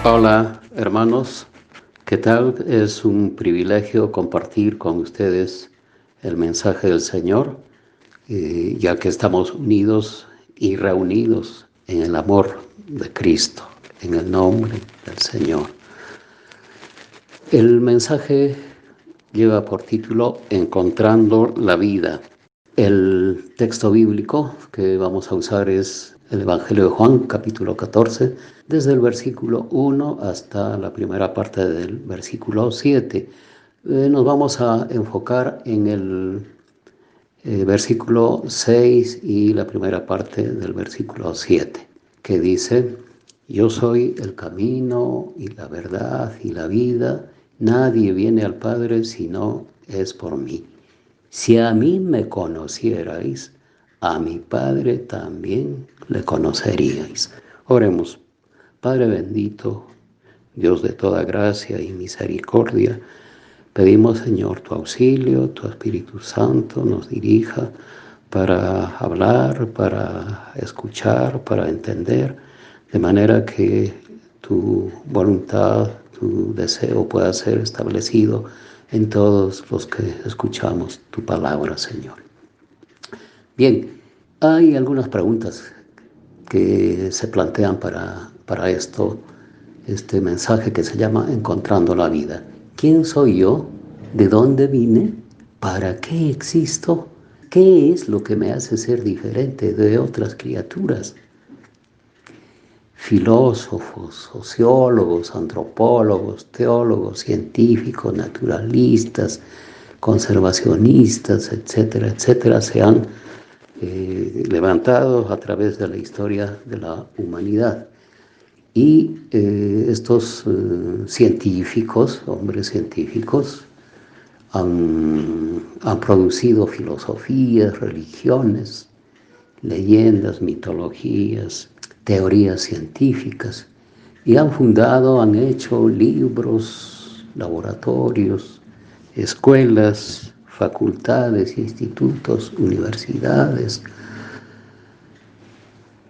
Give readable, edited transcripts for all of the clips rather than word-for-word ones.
Hola hermanos, ¿qué tal? Es un privilegio compartir con ustedes el mensaje del Señor, ya que estamos unidos y reunidos en el amor de Cristo, en el nombre del Señor. El mensaje lleva por título Encontrando la vida. El texto bíblico que vamos a usar es el Evangelio de Juan, capítulo 14, desde el versículo 1 hasta la primera parte del versículo 7. Nos vamos a enfocar en el versículo 6 y la primera parte del versículo 7, que dice: Yo soy el camino y la verdad y la vida. Nadie viene al Padre si no es por mí. Si a mí me conocierais, a mi Padre también le conoceríais. Oremos. Padre bendito, Dios de toda gracia y misericordia, pedimos, Señor, tu auxilio, tu Espíritu Santo nos dirija para hablar, para escuchar, para entender, de manera que tu voluntad, tu deseo pueda ser establecido en todos los que escuchamos tu palabra, Señor. Bien, hay algunas preguntas que se plantean para este mensaje que se llama Encontrando la vida. ¿Quién soy yo? ¿De dónde vine? ¿Para qué existo? ¿Qué es lo que me hace ser diferente de otras criaturas? Filósofos, sociólogos, antropólogos, teólogos, científicos, naturalistas, conservacionistas, etcétera, etcétera, se han levantado a través de la historia de la humanidad. Y estos científicos, hombres científicos, han producido filosofías, religiones, leyendas, mitologías, teorías científicas, y han fundado, han hecho libros, laboratorios, escuelas, facultades, institutos, universidades.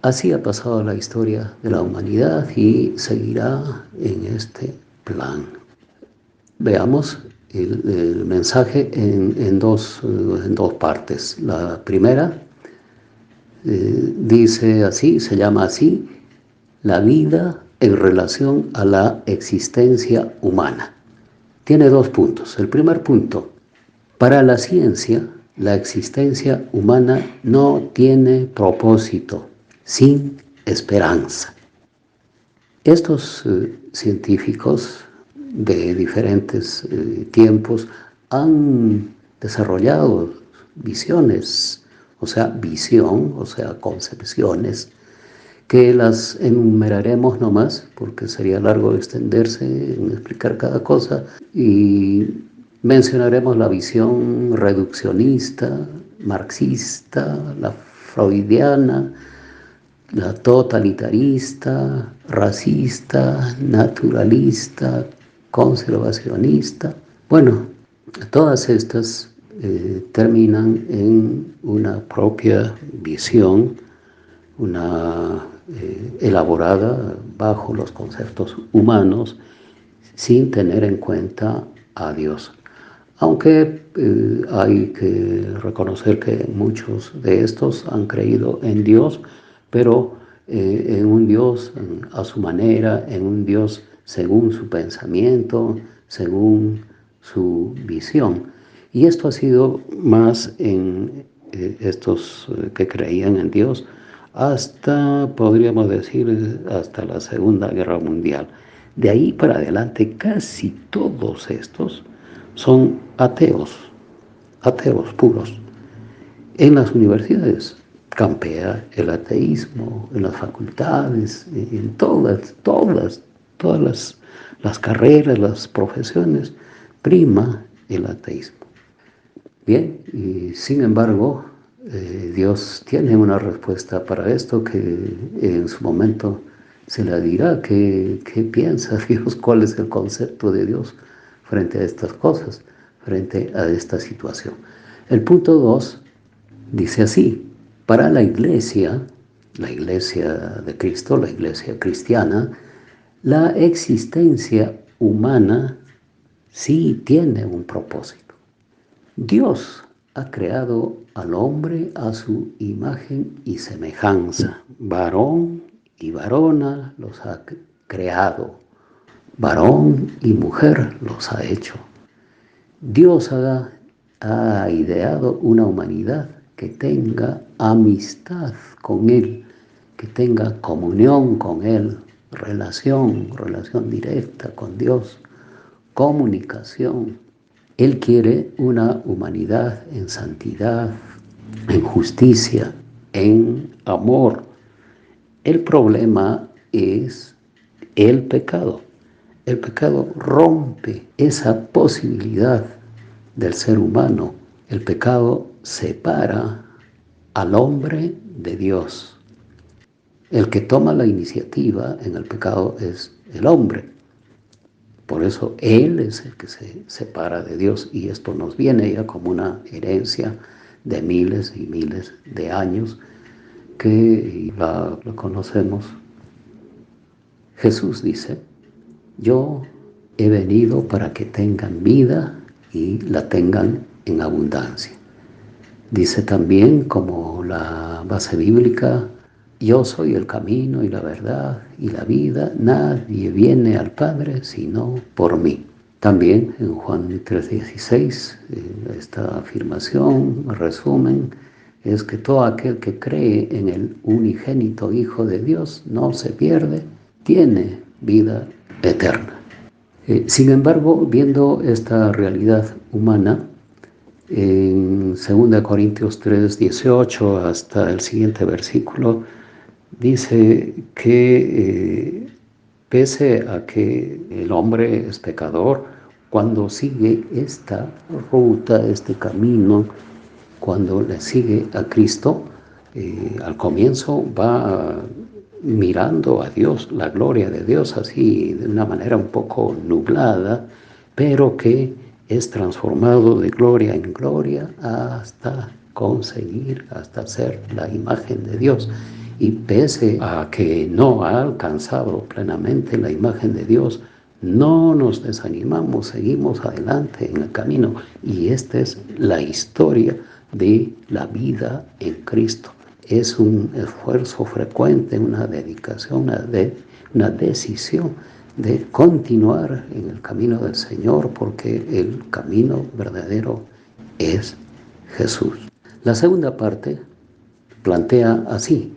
Así ha pasado la historia de la humanidad y seguirá en este plan. Veamos el mensaje en dos partes. La primera dice así, se llama así: la vida en relación a la existencia humana. Tiene dos puntos. El primer punto: para la ciencia, la existencia humana no tiene propósito, sin esperanza. Estos científicos de diferentes tiempos han desarrollado visiones, o sea, concepciones, que las enumeraremos nomás, porque sería largo extenderse en explicar cada cosa, y mencionaremos la visión reduccionista, marxista, la freudiana, la totalitarista, racista, naturalista, conservacionista. Bueno, todas estas terminan en una propia visión, elaborada bajo los conceptos humanos, sin tener en cuenta a Dios. Aunque hay que reconocer que muchos de estos han creído en Dios, pero en un Dios a su manera, en un Dios según su pensamiento, según su visión. Y esto ha sido más en estos que creían en Dios hasta, podríamos decir, hasta la Segunda Guerra Mundial. De ahí para adelante casi todos estos son ateos puros. En las universidades campea el ateísmo, en las facultades, en todas las carreras, las profesiones, prima el ateísmo. Bien, y sin embargo, Dios tiene una respuesta para esto que en su momento se le dirá. ¿Qué piensa Dios? ¿Cuál es el concepto de Dios frente a estas cosas, frente a esta situación? El punto 2 dice así: para la iglesia de Cristo, la iglesia cristiana, La existencia humana sí tiene un propósito. Dios ha creado al hombre a su imagen y semejanza. Varón y varona los ha creado. Varón y mujer los ha hecho. Dios ha ideado una humanidad que tenga amistad con Él, que tenga comunión con Él, relación directa con Dios, comunicación. Él quiere una humanidad en santidad, en justicia, en amor. El problema es el pecado. El pecado rompe esa posibilidad del ser humano. El pecado separa al hombre de Dios. El que toma la iniciativa en el pecado es el hombre. Por eso Él es el que se separa de Dios, y esto nos viene ya como una herencia de miles y miles de años que la conocemos. Jesús dice: yo he venido para que tengan vida y la tengan en abundancia. Dice también, como la base bíblica: yo soy el camino y la verdad y la vida, nadie viene al Padre sino por mí. También en Juan 3:16, esta afirmación, resumen, es que todo aquel que cree en el unigénito Hijo de Dios no se pierde, tiene vida eterna. Sin embargo, viendo esta realidad humana, en 2 Corintios 3:18 hasta el siguiente versículo, dice que pese a que el hombre es pecador, cuando sigue esta ruta, este camino, cuando le sigue a Cristo, al comienzo va mirando a Dios, la gloria de Dios, así de una manera un poco nublada, pero que es transformado de gloria en gloria hasta conseguir, hasta ser la imagen de Dios. Y pese a que no ha alcanzado plenamente la imagen de Dios, no nos desanimamos, seguimos adelante en el camino. Y esta es la historia de la vida en Cristo. Es un esfuerzo frecuente, una dedicación, una decisión de continuar en el camino del Señor, porque el camino verdadero es Jesús. La segunda parte plantea así: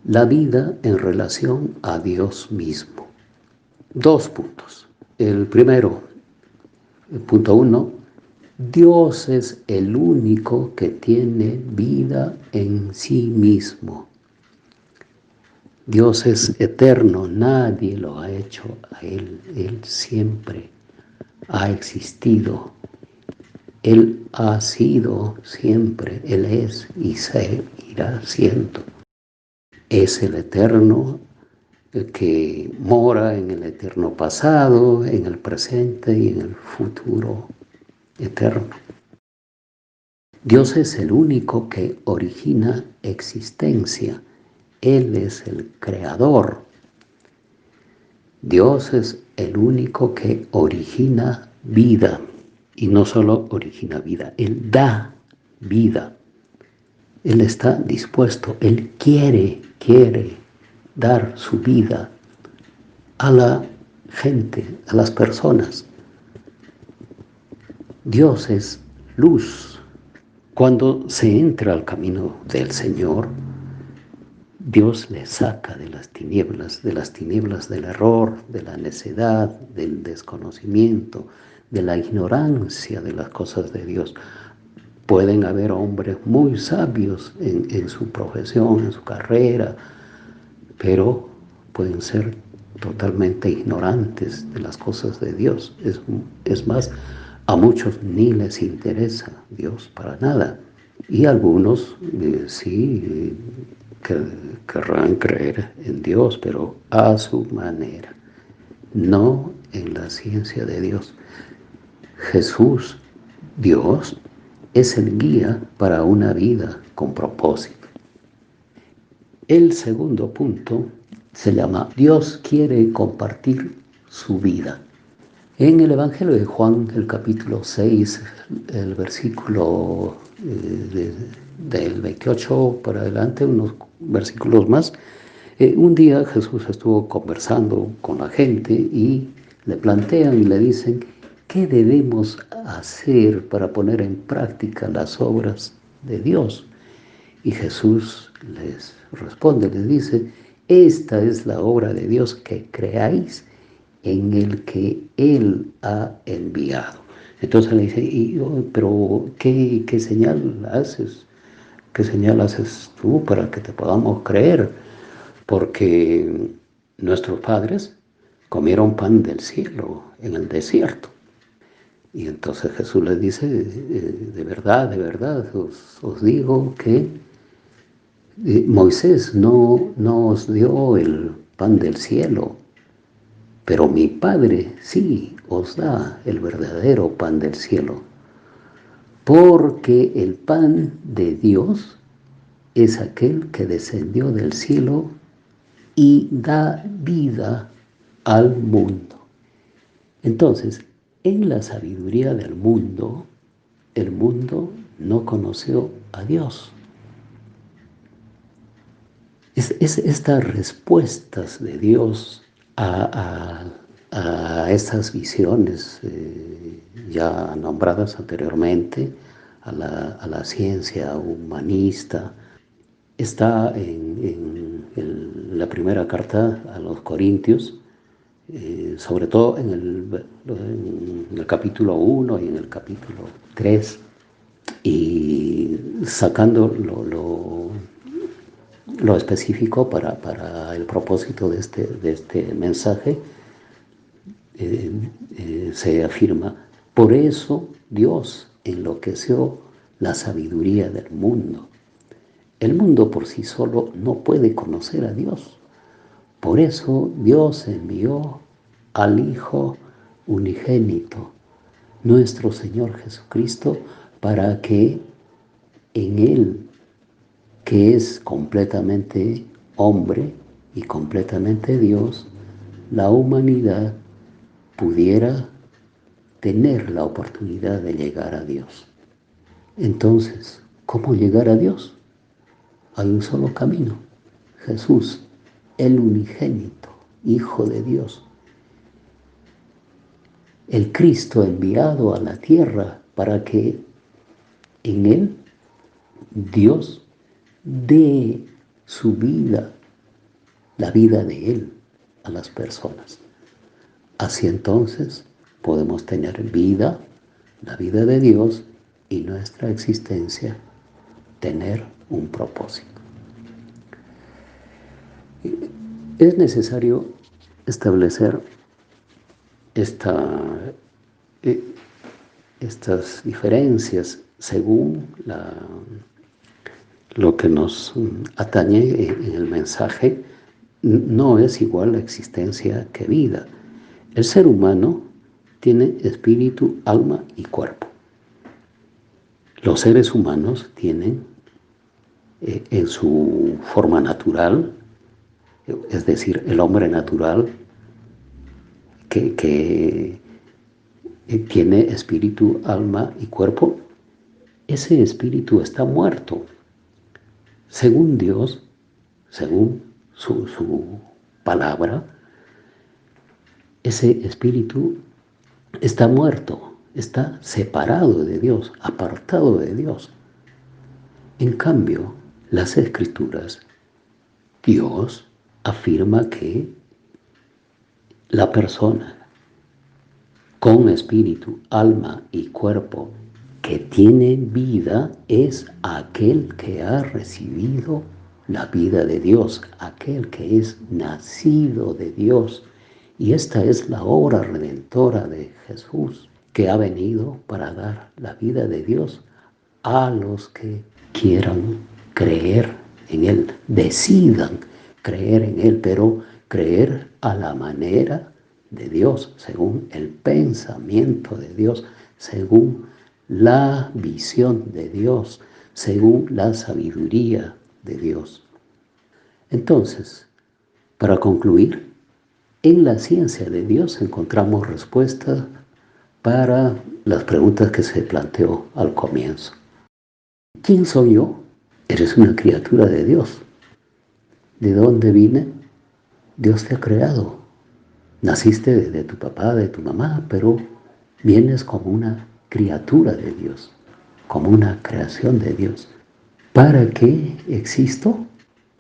la vida en relación a Dios mismo. 2 puntos. El primero, el punto 1, Dios es el único que tiene vida en sí mismo. Dios es eterno, nadie lo ha hecho a Él. Él siempre ha existido. Él ha sido siempre, Él es y seguirá siendo. Es el eterno, el que mora en el eterno pasado, en el presente y en el futuro eterno. Dios es el único que origina existencia. Él es el creador. Dios es el único que origina vida. Y no solo origina vida, Él da vida. Él está dispuesto, Él quiere dar su vida a la gente, a las personas. Dios es luz. Cuando se entra al camino del Señor, Dios le saca de las tinieblas del error, de la necedad, del desconocimiento, de la ignorancia de las cosas de Dios. Pueden haber hombres muy sabios en su profesión, en su carrera, pero pueden ser totalmente ignorantes de las cosas de Dios. Es más, a muchos ni les interesa Dios para nada. Y algunos sí querrán creer en Dios, pero a su manera, no en la ciencia de Dios. Jesús, Dios, es el guía para una vida con propósito. El segundo punto Se llama Dios quiere compartir su vida. En el Evangelio de Juan, el capítulo 6, el versículo del 28 para adelante, unos versículos más, un día Jesús estuvo conversando con la gente y le plantean y le dicen, ¿qué debemos hacer para poner en práctica las obras de Dios? Y Jesús les responde, les dice, esta es la obra de Dios, que creáis en el que Él ha enviado. Entonces le dice, pero ¿qué señal haces? ¿Qué señal haces tú para que te podamos creer? Porque nuestros padres comieron pan del cielo en el desierto. Y entonces Jesús les dice, de verdad, os digo que Moisés no os dio el pan del cielo, pero mi Padre sí os da el verdadero pan del cielo, porque el pan de Dios es aquel que descendió del cielo y da vida al mundo. Entonces, en la sabiduría del mundo, el mundo no conoció a Dios. Es estas respuestas de Dios a estas visiones ya nombradas anteriormente, a la ciencia humanista. Está la primera carta a los Corintios, sobre todo en el capítulo 1 y en el capítulo 3, y sacando lo específico para el propósito de este mensaje, se afirma, por eso Dios enloqueció la sabiduría del mundo. El mundo por sí solo no puede conocer a Dios. Por eso Dios envió al Hijo unigénito, nuestro Señor Jesucristo, para que en Él, que es completamente hombre y completamente Dios, la humanidad pudiera tener la oportunidad de llegar a Dios. Entonces, ¿cómo llegar a Dios? Hay un solo camino, Jesús, el unigénito, Hijo de Dios, el Cristo enviado a la tierra para que en Él Dios dé su vida, la vida de Él, a las personas. Así entonces podemos tener vida, la vida de Dios, y nuestra existencia tener un propósito. Es necesario establecer estas diferencias según lo que nos atañe en el mensaje. No es igual la existencia que vida. El ser humano tiene espíritu, alma y cuerpo. Los seres humanos tienen en su forma natural, es decir, el hombre natural que tiene espíritu, alma y cuerpo, ese espíritu está muerto. Según Dios, según su palabra, ese espíritu está muerto, está separado de Dios, apartado de Dios. En cambio, las Escrituras, Dios afirma que la persona con espíritu, alma y cuerpo que tiene vida es aquel que ha recibido la vida de Dios, aquel que es nacido de Dios. Y esta es la obra redentora de Jesús, que ha venido para dar la vida de Dios a los que quieran creer en Él, decidan creer en Él, pero creer a la manera de Dios, según el pensamiento de Dios, según la visión de Dios, según la sabiduría de Dios. Entonces, Para concluir, en la ciencia de Dios encontramos respuestas para las preguntas que se planteó al comienzo. ¿Quién soy yo? Eres una criatura de Dios. ¿De dónde vine? Dios te ha creado. Naciste de tu papá, de tu mamá, pero vienes como una criatura de Dios, como una creación de Dios. ¿Para qué existo?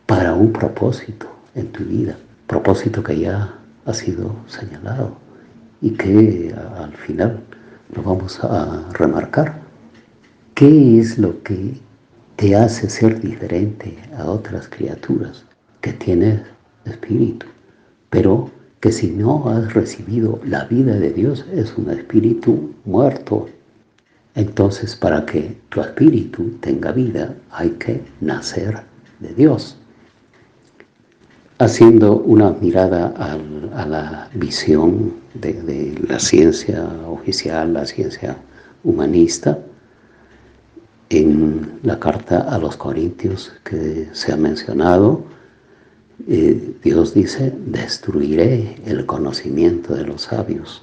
Para un propósito en tu vida, propósito que ya ha sido señalado y que al final lo vamos a remarcar. ¿Qué es lo que te hace ser diferente a otras criaturas? Que tienes espíritu, pero que si no has recibido la vida de Dios es un espíritu muerto. Entonces, para que tu espíritu tenga vida, hay que nacer de Dios. Haciendo una mirada a la visión de la ciencia oficial, la ciencia humanista, en la carta a los Corintios que se ha mencionado, Dios dice: destruiré el conocimiento de los sabios,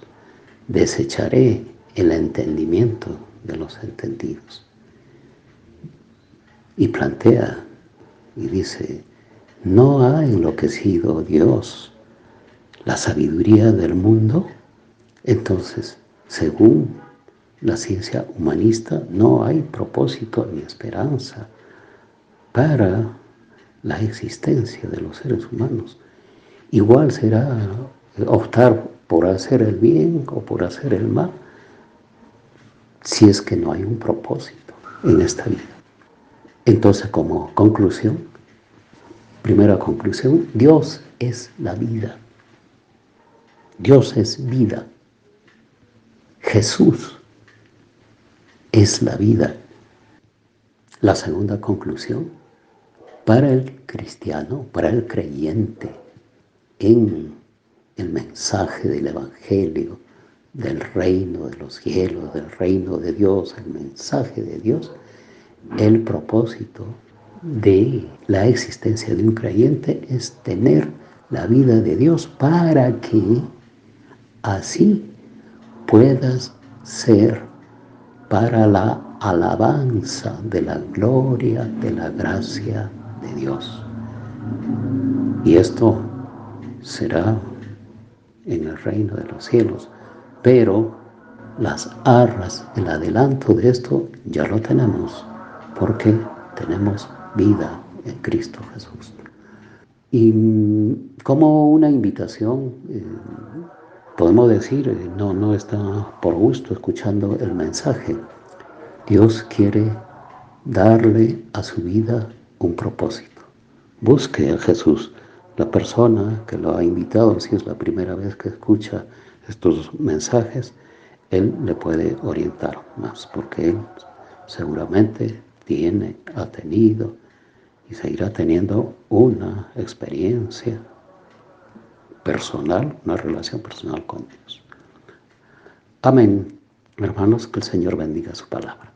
desecharé el entendimiento de los entendidos. Y plantea y dice: ¿no ha enloquecido Dios la sabiduría del mundo? Entonces, según la ciencia humanista, no hay propósito ni esperanza para la existencia de los seres humanos. Igual será optar por hacer el bien o por hacer el mal, si es que no hay un propósito en esta vida. Entonces, como conclusión, primera conclusión, Dios es la vida. Dios es vida. Jesús es la vida. La segunda conclusión, para el cristiano, para el creyente en el mensaje del Evangelio, del reino de los cielos, del reino de Dios, el mensaje de Dios, el propósito de la existencia de un creyente es tener la vida de Dios para que así puedas ser para la alabanza de la gloria de la gracia de Dios. Y esto será en el reino de los cielos, pero las arras, el adelanto de esto ya lo tenemos, porque tenemos vida en Cristo Jesús. Y como una invitación, podemos decir, no está por gusto escuchando el mensaje. Dios quiere darle a su vida un propósito. Busque a Jesús. La persona que lo ha invitado, si es la primera vez que escucha estos mensajes, él le puede orientar más, porque él seguramente ha tenido y seguirá teniendo una experiencia personal, una relación personal con Dios. Amén. Hermanos, que el Señor bendiga su palabra.